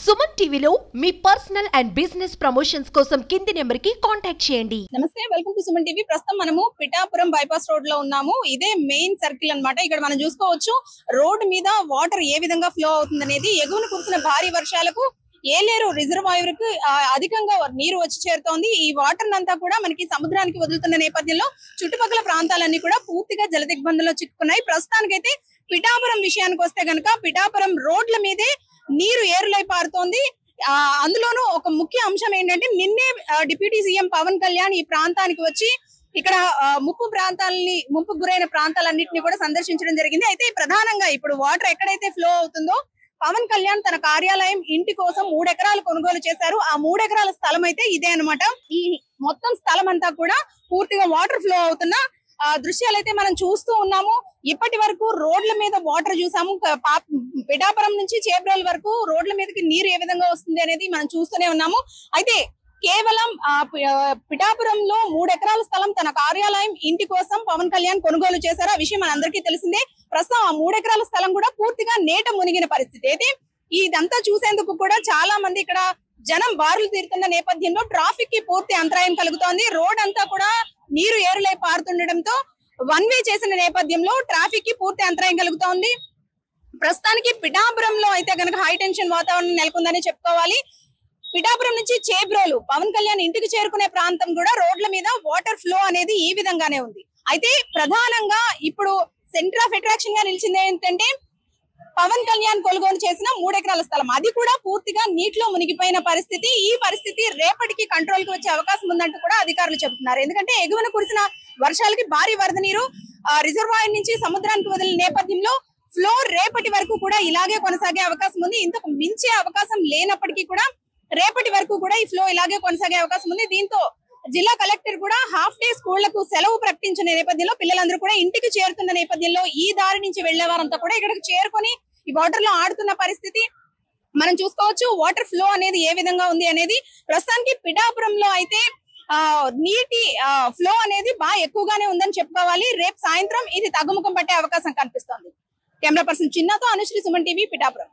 సుమన్ టీవీలో మీ personal and business promotions కోసం కింది నెంబర్ కి కాంటాక్ట్ చేయండి. నమస్తే, వెల్కమ్ టు సుమన్ టీవీ. ప్రస్తుతం మనము పిఠాపురం బైపాస్ రోడ్ లో ఉన్నాము. ఇదే మెయిన్ సర్కిల్ అన్నమాట. ఇక్కడ మనం చూసుకోవచ్చు రోడ్ మీద వాటర్ ఏ విధంగా ఫ్లో అవుతుంది అనేది. ఎగువన కురిసిన భారీ వర్షాలకు ఏలేరు రిజర్వాయర్ కు అధికంగా నీరు వచ్చి చేరుతోంది. ఈ వాటర్ అంతా కూడా మనకి సముద్రానికి వదులుతున్న నేపథ్యంలో చుట్టుపక్కల ప్రాంతాలన్నీ కూడా పూర్తిగా జల దిగ్బంధంలో చిక్కుకున్నాయి. ప్రస్తుతానికైతే పిఠాపురం విషయానికి వస్తే గనక పిఠాపురం రోడ్ల మీదే నీరు ఏరులై పారుతోంది. అందులోనూ ఒక ముఖ్య అంశం ఏంటంటే నిన్నే డిప్యూటీ సీఎం పవన్ కళ్యాణ్ ఈ ప్రాంతానికి వచ్చి ఇక్కడ ముంపు గురైన ప్రాంతాలన్నింటినీ కూడా సందర్శించడం జరిగింది. అయితే ప్రధానంగా ఇప్పుడు వాటర్ ఎక్కడైతే ఫ్లో అవుతుందో పవన్ కళ్యాణ్ తన కార్యాలయం ఇంటి కోసం 3 ఎకరాలు కొనుగోలు చేశారు. ఆ 3 ఎకరాల స్థలం అయితే ఇదే అన్నమాట. ఈ మొత్తం స్థలం అంతా కూడా పూర్తిగా వాటర్ ఫ్లో అవుతున్న దృశ్యాలైతే మనం చూస్తూ ఉన్నాము. ఇప్పటి వరకు రోడ్ల మీద వాటర్ చూసాము. పిఠాపురం నుంచి చేబ్రోల్ వరకు రోడ్ల మీదకి నీరు ఏ విధంగా వస్తుంది అనేది మనం చూస్తూనే ఉన్నాము. అయితే కేవలం పిఠాపురంలో 3 ఎకరాల స్థలం తన కార్యాలయం ఇంటి కోసం పవన్ కళ్యాణ్ కొనుగోలు చేశారు. ఆ విషయం మనందరికీ తెలిసిందే. ప్రస్తుతం ఆ 3 ఎకరాల స్థలం కూడా పూర్తిగా నీట మునిగిన పరిస్థితి. అయితే ఇదంతా చూసేందుకు కూడా చాలా మంది ఇక్కడ జనం బారులు తీరుతున్న నేపథ్యంలో ట్రాఫిక్ కి పూర్తి అంతరాయం కలుగుతోంది. రోడ్ అంతా కూడా నీరు ఏరులై పారుతుండటంతో 1 వే చేసిన నేపథ్యంలో ట్రాఫిక్ కి పూర్తి అంతరాయం కలుగుతోంది. ప్రస్తుతానికి పిఠాపురంలో అయితే కనుక హై టెన్షన్ వాతావరణం నెలకొందని చెప్పుకోవాలి. పిఠాపురం నుంచి చేబ్రోలు పవన్ కళ్యాణ్ ఇంటికి చేరుకునే ప్రాంతం కూడా రోడ్ల మీద వాటర్ ఫ్లో అనేది ఈ విధంగానే ఉంది. అయితే ప్రధానంగా ఇప్పుడు సెంటర్ ఆఫ్ అట్రాక్షన్ గా నిలిచింది ఏంటంటే పవన్ కళ్యాణ్ కొనుగోలు చేసిన 3 ఎకరాల స్థలం. అది కూడా పూర్తిగా నీటిలో మునిగిపోయిన పరిస్థితి. ఈ పరిస్థితి రేపటికి కంట్రోల్ కి వచ్చే అవకాశం ఉందంటూ కూడా అధికారులు చెబుతున్నారు. ఎందుకంటే ఎగువన కురిసిన వర్షాలకి భారీ వరద నీరు రిజర్వాయర్ నుంచి సముద్రానికి వదిలిన నేపథ్యంలో ఫ్లో రేపటి వరకు కూడా ఇలాగే కొనసాగే అవకాశం ఉంది. ఇంతకు మించే అవకాశం లేనప్పటికీ కూడా రేపటి వరకు కూడా ఈ ఫ్లో ఇలాగే కొనసాగే అవకాశం ఉంది. దీంతో జిల్లా కలెక్టర్ కూడా హాఫ్ డే స్కూళ్లకు సెలవు ప్రకటించిన నేపథ్యంలో పిల్లలందరూ కూడా ఇంటికి చేరుతున్న నేపథ్యంలో ఈ దారి నుంచి వెళ్లే వారంతా కూడా ఇక్కడికి చేరుకొని ఈ వాటర్ లో ఆడుతున్న పరిస్థితి మనం చూసుకోవచ్చు. వాటర్ ఫ్లో అనేది ఏ విధంగా ఉంది అనేది. ప్రస్తుతానికి పిఠాపురంలో అయితే నీటి ఫ్లో అనేది బాగా ఎక్కువగానే ఉందని చెప్పుకోవాలి. రేపు సాయంత్రం ఇది తగ్గుముఖం పట్టే అవకాశం కనిపిస్తోంది. కెమెరా పర్సన్ చిన్నతో అనుశ్రీ, సుమన్ టీవీ, పిఠాపురం.